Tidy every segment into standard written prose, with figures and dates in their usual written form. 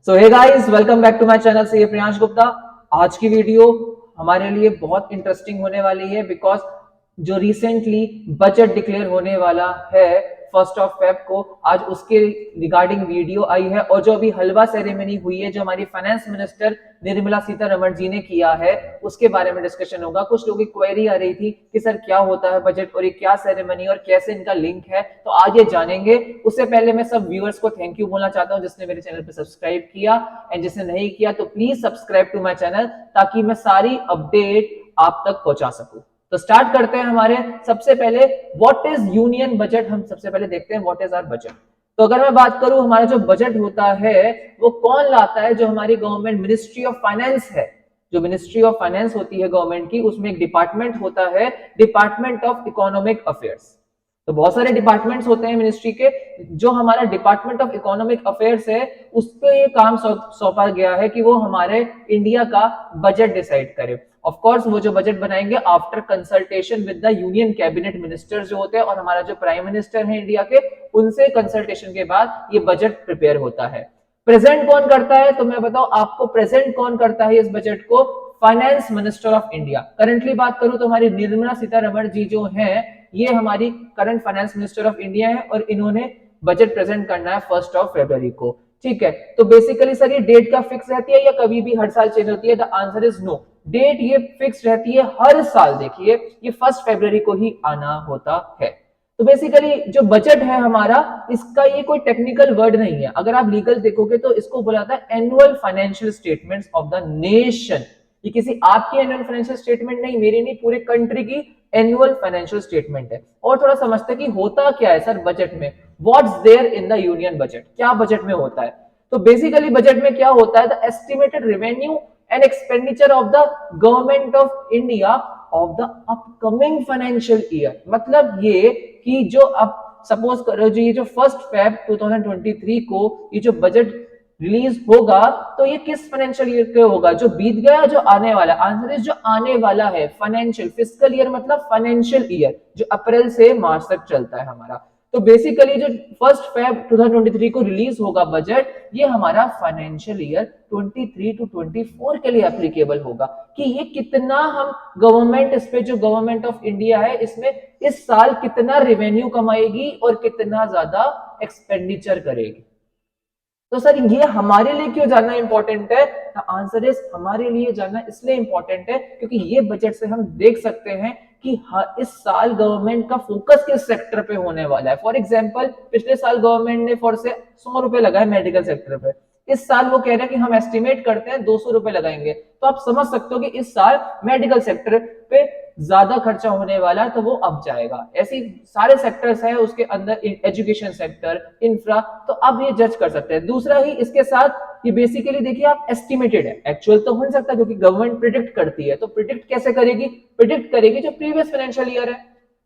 So hey guys, welcome back to my channel से प्रियांश गुप्ता। आज की वीडियो हमारे लिए बहुत इंटरेस्टिंग होने वाली है बिकॉज जो रिसेंटली बजट डिक्लेयर होने वाला है 1 फेब को, आज उसके रिगार्डिंग वीडियो आई है। और जो अभी हलवा सेरेमनी हुई है, जो हमारी फाइनेंस मिनिस्टर निर्मला सीतारमण जी ने किया है, उसके बारे में डिस्कशन होगा। कुछ लोगों की क्वेरी आ रही थी कि सर क्या होता है बजट और ये क्या सेरेमनी और कैसे इनका लिंक है, तो आज ये जानेंगे। उससे पहले मैं सब व्यूअर्स को थैंक यू बोलना चाहता हूं जिसने मेरे चैनल पे सब्सक्राइब किया, एंड जिसने नहीं किया तो please subscribe to my channel ताकि मैं सारी अपडेट आप तक पहुंचा सकूं। तो स्टार्ट करते हैं। हमारे सबसे पहले व्हाट इज यूनियन बजट, हम सबसे पहले देखते हैं व्हाट इज आवर बजट। तो अगर मैं बात करूं हमारा जो बजट होता है वो कौन लाता है, जो हमारी गवर्नमेंट मिनिस्ट्री ऑफ फाइनेंस है। जो मिनिस्ट्री ऑफ फाइनेंस होती है गवर्नमेंट की, उसमें एक डिपार्टमेंट होता है, डिपार्टमेंट ऑफ इकोनॉमिक अफेयर्स। तो बहुत सारे डिपार्टमेंट्स होते हैं मिनिस्ट्री के। जो हमारा डिपार्टमेंट ऑफ इकोनॉमिक अफेयर्स है उसको ये काम सौंपा गया है कि वो हमारे इंडिया का बजट डिसाइड करे। ऑफ कोर्स वो जो बजट बनाएंगे after consultation with the union cabinet ministers जो होते हैं, और हमारा जो प्राइम मिनिस्टर है इंडिया के, उनसे कंसल्टेशन के बाद ये बजट प्रिपेयर होता है। प्रेजेंट कौन करता है, तो मैं बताऊं आपको प्रेजेंट कौन करता है इस बजट को। Finance minister of India. Currently बात करूं तो हमारी निर्मला सीतारमण जी जो हैं, ये हमारी current finance minister of India है, और इन्होंने बजट प्रेजेंट करना है 1 फरवरी को। ठीक है, तो बेसिकली सर ये डेट का फिक्स रहती है या कभी भी हर साल चेंज होती है? The answer is no. Date ये फिक्स रहती है हर साल। देखिए ये 1 फरवरी को ही आना होता है। तो बेसिकली जो बजट है हमारा, इसका ये कोई टेक्निकल वर्ड नहीं है। अगर आप लीगल देखोगे तो इसको बोला जाता है annual financial statements of the nation. ये किसी आपकी एनुअल फाइनेंशियल स्टेटमेंट नहीं, मेरी नहीं, पूरे कंट्री की एनुअल फाइनेंशियल स्टेटमेंट है। और थोड़ा समझते हैं कि होता क्या है सर बजट में। What's there in the union budget, क्या बजट में होता है? तो बेसिकली बजट में क्या होता है, the estimated revenue and expenditure of the government of India of the upcoming financial year. मतलब ये कि जो अब सपोज करो जो ये जो 1 फेब 2023 को ये जो बजट रिलीज होगा, तो ये किस फाइनेंशियल ईयर के होगा, जो बीत गया जो आने वाला? आंसर इज जो आने वाला है। फाइनेंशियल फिस्कल ईयर मतलब फाइनेंशियल ईयर जो अप्रैल से मार्च तक चलता है हमारा। तो बेसिकली जो 1 फेब 2023 को रिलीज होगा बजट, ये हमारा फाइनेंशियल ईयर 23 to 24 के लिए एप्लीकेबल होगा। कि ये कितना हम गवर्नमेंट इस पे, जो गवर्नमेंट ऑफ इंडिया है, इसमें इस साल कितना रेवेन्यू कमाएगी और कितना ज्यादा एक्सपेंडिचर करेगी। तो सर ये हमारे लिए क्यों जानना इंपॉर्टेंट है? आंसर इज हमारे लिए जानना इसलिए इंपॉर्टेंट है क्योंकि ये बजट से हम देख सकते हैं कि इस साल गवर्नमेंट का फोकस किस सेक्टर पे होने वाला है। फॉर एग्जांपल पिछले साल गवर्नमेंट ने फॉर से 100 रुपए लगाए मेडिकल सेक्टर पे। इस साल वो कह रहे हैं कि हम एस्टिमेट करते हैं 200 रुपए लगाएंगे। तो आप समझ सकते हो कि इस साल मेडिकल सेक्टर पे ज्यादा खर्चा होने वाला है, तो वो अब जाएगा। ऐसी सारे सेक्टर्स है उसके अंदर, एजुकेशन सेक्टर, इंफ्रा, तो अब ये जज कर सकते हैं। दूसरा ही इसके साथ ये बेसिकली देखिए आप एस्टिमेटेड है, एक्चुअल तो हो नहीं सकता क्योंकि गवर्नमेंट प्रिडिक्ट करती है। तो प्रिडिक्ट कैसे करेगी? प्रिडिक्ट करेगी जो प्रीवियस फाइनेंशियल ईयर है,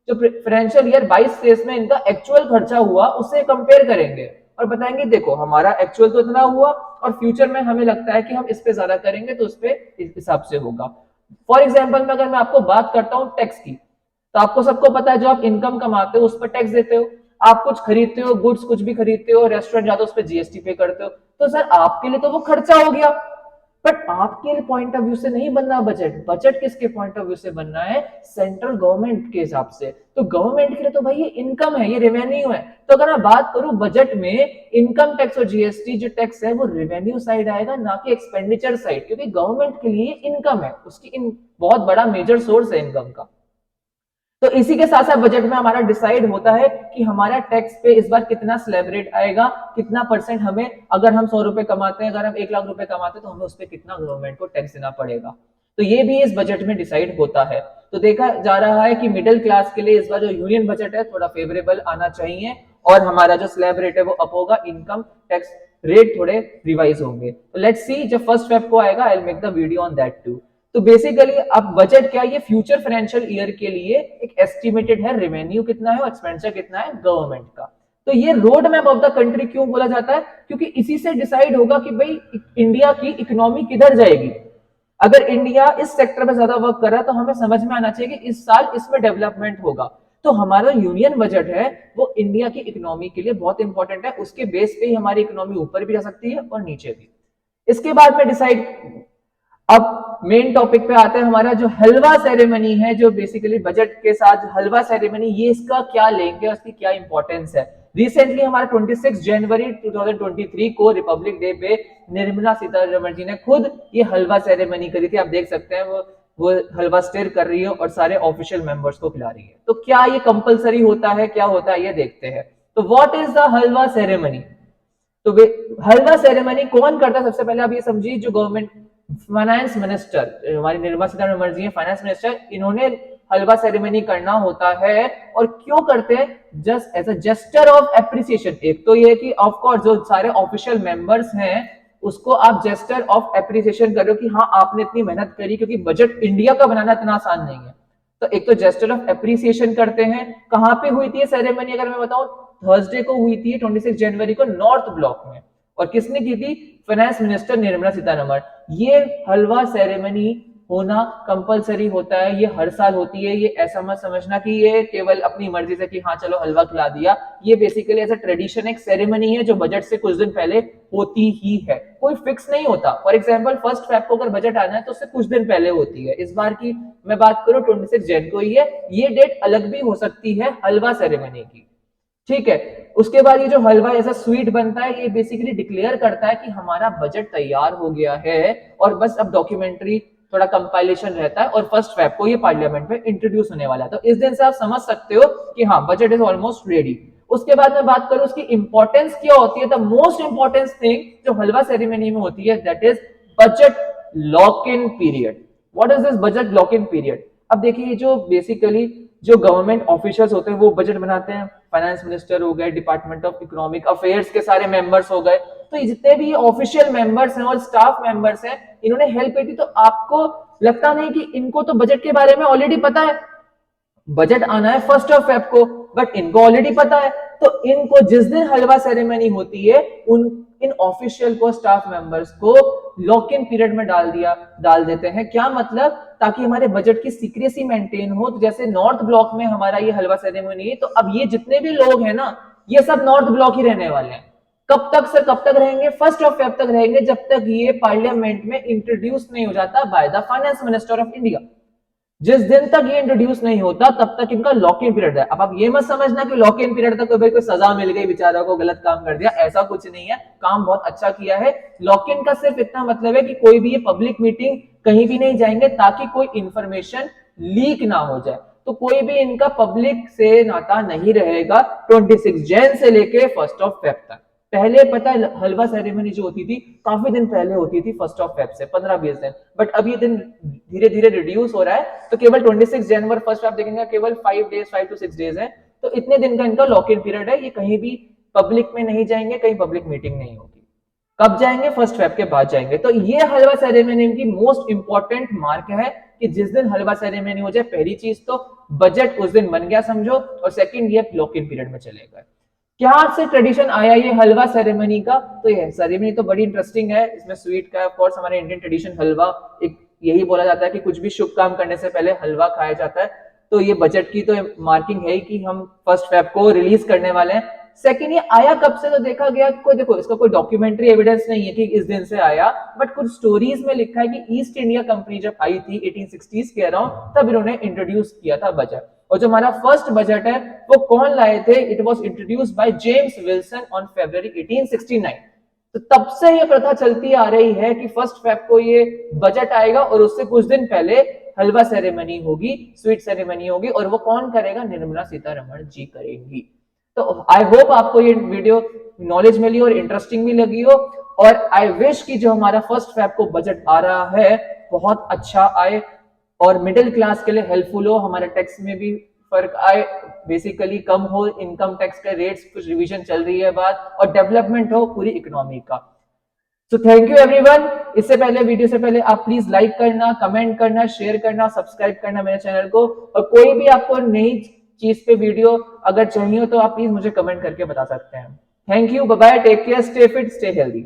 जो फाइनेंशियल ईयर 22-23 में इनका एक्चुअल खर्चा हुआ उससे कंपेयर करेंगे और बताएंगे देखो हमारा एक्चुअल तो इतना हुआ और फ्यूचर में हमें लगता है कि हम इस पे ज्यादा करेंगे, तो उस पे इस हिसाब से होगा। फॉर एग्जाम्पल में अगर मैं आपको बात करता हूं टैक्स की, तो आपको सबको पता है जो आप इनकम कमाते हो उस पर टैक्स देते हो। आप कुछ खरीदते हो, गुड्स कुछ भी खरीदते हो, रेस्टोरेंट जाते हो, उस पर जीएसटी पे करते हो। तो सर आपके लिए तो वो खर्चा हो गया, बट आपके पॉइंट ऑफ व्यू से नहीं बनना बजट। बजट किसके पॉइंट ऑफ व्यू से बनना है? सेंट्रल गवर्नमेंट के हिसाब से। तो गवर्नमेंट के लिए तो भाई ये इनकम है, ये रेवेन्यू है। तो अगर मैं बात करूं बजट में इनकम टैक्स और जीएसटी जो टैक्स है वो रेवेन्यू साइड आएगा, ना कि एक्सपेंडिचर साइड, क्योंकि गवर्नमेंट के लिए इनकम है, उसकी बहुत बड़ा मेजर सोर्स है इनकम का। तो इसी के साथ साथ बजट में हमारा डिसाइड होता है कि हमारा टैक्स पे इस बार कितना स्लैब रेट आएगा, कितना परसेंट हमें, अगर हम 100 रुपए कमाते हैं, अगर हम 1 लाख रुपए कमाते हैं, तो हमें उस पर कितना गवर्नमेंट को टैक्स देना पड़ेगा। तो ये भी इस बजट में डिसाइड होता है। तो देखा जा रहा है कि मिडिल क्लास के लिए इस बार जो यूनियन बजट है थोड़ा फेवरेबल आना चाहिए, और हमारा जो स्लैब रेट है वो अप होगा, इनकम टैक्स रेट थोड़े रिवाइज होंगे। तो लेट्स सी जब 1 फेब को आएगा, I will make the video on that too. तो बेसिकली अब बजट क्या, ये फ्यूचर फाइनेंशियल ईयर के लिए एक एस्टिमेटेड है, रेवेन्यू कितना है और एक्सपेंडिचर कितना है गवर्नमेंट का। तो ये road map of the country क्यों बोला जाता है? क्योंकि इसी से डिसाइड होगा कि भाई इंडिया की इकोनॉमी किधर जाएगी। अगर इंडिया इस सेक्टर में ज्यादा वर्क कर रहा है तो हमें समझ में आना चाहिए कि इस साल इसमें डेवलपमेंट होगा। तो हमारा यूनियन बजट है वो इंडिया की इकोनॉमी के लिए बहुत इंपॉर्टेंट है। उसके बेस पे ही हमारी इकोनॉमी ऊपर भी जा सकती है और नीचे भी। इसके बाद में डिसाइड, अब मेन टॉपिक पे आते हैं, हमारा जो हलवा सेरेमनी है, जो बेसिकली बजट के साथ हलवा सेरेमनी, ये इसका क्या लिंक है, उसकी क्या इंपॉर्टेंस है। रिसेंटली हमारा 26 जनवरी 2023 को रिपब्लिक डे पे निर्मला सीतारमण जी ने खुद ये हलवा सेरेमनी करी थी। आप देख सकते हैं वो हलवा स्टिर कर रही है और सारे ऑफिशियल मेंबर्स को खिला रही है। तो क्या ये कंपलसरी होता है, क्या होता है, ये देखते हैं। तो what is the halwa ceremony? तो हलवा सेरेमनी कौन करता है? सबसे पहले आप ये समझिए, जो गवर्नमेंट फाइनेंस मिनिस्टर हमारी निर्मला सीतारमण जी है, फाइनेंस मिनिस्टर, इन्होंने हलवा सेरेमनी करना होता है। और क्यों करते हैं? Just as a gesture of appreciation. एक तो ये कि ऑफ कोर्स जो सारे ऑफिशियल मेंबर्स हैं उसको आप जेस्टर ऑफ एप्रिसिएशन करो कि हाँ आपने इतनी मेहनत करी, क्योंकि बजट इंडिया का बनाना इतना आसान नहीं है। तो एक तो जेस्टर ऑफ एप्रिसिएशन करते हैं। कहां पे हुई थी सेरेमनी अगर मैं बताऊं? थर्सडे को हुई थी 26 जनवरी को नॉर्थ ब्लॉक में। और किसने की थी? Finance minister Nirmala Sitharaman. ये हलवा सेरेमनी होना कंपलसरी होता है, ये हर साल होती है। ये ऐसा मत समझना कि ये केवल अपनी मर्जी से कि हाँ चलो हलवा खिला दिया। ये बेसिकली ऐसा ट्रेडिशन, एक सेरेमनी है जो बजट से कुछ दिन पहले होती ही है, कोई फिक्स नहीं होता। फॉर एग्जाम्पल 1 फेब को अगर बजट आना है तो उससे कुछ दिन पहले होती है। इस बार की मैं बात करूं 26 जन को ही है, ये डेट अलग भी हो सकती है हलवा सेरेमनी की, ठीक है। उसके बाद ये जो हलवा ऐसा स्वीट बनता है, ये बेसिकली डिक्लेयर करता है कि हमारा बजट तैयार हो गया है और बस अब डॉक्यूमेंट्री थोड़ा कंपाइलेशन रहता है और 1 फेब को ये पार्लियामेंट में इंट्रोड्यूस होने वाला है। तो इस दिन से आप समझ सकते हो कि हाँ बजट इज ऑलमोस्ट रेडी। उसके बाद मैं बात करूं उसकी इंपॉर्टेंस क्या होती है, द मोस्ट इंपॉर्टेंट थिंग जो हलवा सेरेमनी में होती है, that is budget lock in period. What is this budget lock in period? अब देखिए, जो बेसिकली जो गवर्नमेंट ऑफिशियल्स होते हैं वो बजट बनाते हैं। फाइनेंस मिनिस्टर हो गए, डिपार्टमेंट ऑफ इकोनॉमिक अफेयर्स के सारे मेंबर्स हो गए। तो जितने भी ऑफिशियल मेंबर्स हैं और स्टाफ मेंबर्स हैं, इन्होंने हेल्प की थी। तो आपको लगता नहीं कि इनको तो बजट के बारे में ऑलरेडी पता है, बजट आना है 1 फेब को, बट इनको ऑलरेडी पता है। तो इनको जिस दिन हलवा सेरेमनी होती है, इन ऑफिशियल को, स्टाफ मेंबर्स को लॉक इन पीरियड में डाल देते हैं। क्या मतलब? ताकि हमारे बजट की सीक्रेसी मेंटेन हो। तो जैसे नॉर्थ ब्लॉक में हमारा ये हलवा सेरेमनी है, तो अब ये जितने भी लोग हैं ना, ये सब नॉर्थ ब्लॉक ही रहने वाले हैं। कब तक सर, कब तक रहेंगे? 1 फेब तक रहेंगे, जब तक ये पार्लियामेंट में इंट्रोड्यूस नहीं हो जाता by the finance minister of India. जिस दिन तक ये इंट्रोड्यूस नहीं होता तब तक इनका लॉक इन पीरियड है। अब आप ये मत समझना कि लॉक इन पीरियड तक तो भाई कोई सजा मिल गई, बेचारा को गलत काम कर दिया, ऐसा कुछ नहीं है। काम बहुत अच्छा किया है। लॉक इन का सिर्फ इतना मतलब है कि कोई भी ये पब्लिक मीटिंग कहीं भी नहीं जाएंगे ताकि कोई इंफॉर्मेशन लीक ना हो जाए। तो कोई भी इनका पब्लिक से नाता नहीं रहेगा 26 जैन से लेके 1 फेब तक। पहले पता है हलवा सेरेमनी जो होती थी काफी दिन पहले होती थी, 1 फेब से 15-20 दिन, बट अब ये दिन धीरे धीरे रिड्यूस हो रहा है। तो केवल 26 जनवरी 1 फेब देखेंगे, केवल 5 to 6 डेज है। तो इतने दिन का इनका लॉक इन पीरियड है। ये कहीं भी पब्लिक में नहीं जाएंगे, कहीं पब्लिक मीटिंग नहीं होगी। कब जाएंगे? 1 फेब के बाद जाएंगे। तो ये हलवा सेरेमनी की मोस्ट इंपॉर्टेंट मार्क है कि जिस दिन हलवा सेरेमनी हो जाए, पहली चीज तो बजट उस दिन बन गया समझो, और सेकंड ये लॉक इन पीरियड में चलेगा। क्या से ट्रेडिशन आया ये हलवा सेरेमनी का? तो ये सेरेमनी तो बड़ी इंटरेस्टिंग है। इसमें स्वीट का, ऑफ कोर्स हमारे इंडियन ट्रेडिशन हलवा, एक यही बोला जाता है कि कुछ भी शुभ काम करने से पहले हलवा खाया जाता है। तो ये बजट की तो मार्किंग है कि हम 1 फेब को रिलीज करने वाले हैं। सेकंड, ये आया कब से? तो देखा गया कोई, देखो इसका कोई डॉक्यूमेंट्री एविडेंस नहीं है कि इस दिन से आया, बट कुछ स्टोरीज में लिखा है कि ईस्ट इंडिया कंपनी जब आई थी 1860s के अराउंड, तब इन्होंने इंट्रोड्यूस किया था बजट। और जो हमारा फर्स्ट बजट है वो कौन लाए थे? It was introduced by James Wilson on फरवरी 1869। तो तब से ये प्रथा चलती आ रही है कि 1 फेब को ये बजट आएगा और उससे कुछ दिन पहले हलवा सेरेमनी होगी, स्वीट सेरेमनी होगी, और वो कौन करेगा? निर्मला सीतारमण जी करेंगी। तो आई होप आपको ये वीडियो नॉलेज मिली और इंटरेस्टिंग भी लगी हो, और आई विश कि जो हमारा 1 फेब को बजट आ रहा है बहुत अच्छा आए और मिडिल क्लास के लिए हेल्पफुल हो, हमारे टैक्स में भी फर्क आए, बेसिकली कम हो इनकम टैक्स के रेट्स, कुछ रिवीजन चल रही है बात, और डेवलपमेंट हो पूरी इकोनॉमी का। तो थैंक यू एवरीवन। इससे पहले, वीडियो से पहले आप प्लीज लाइक करना, कमेंट करना, शेयर करना, सब्सक्राइब करना मेरे चैनल को, और कोई भी आपको नई चीज पे वीडियो अगर चाहिए तो आप प्लीज मुझे कमेंट करके बता सकते हैं। Thank you, bye bye, take care, stay fit, stay healthy.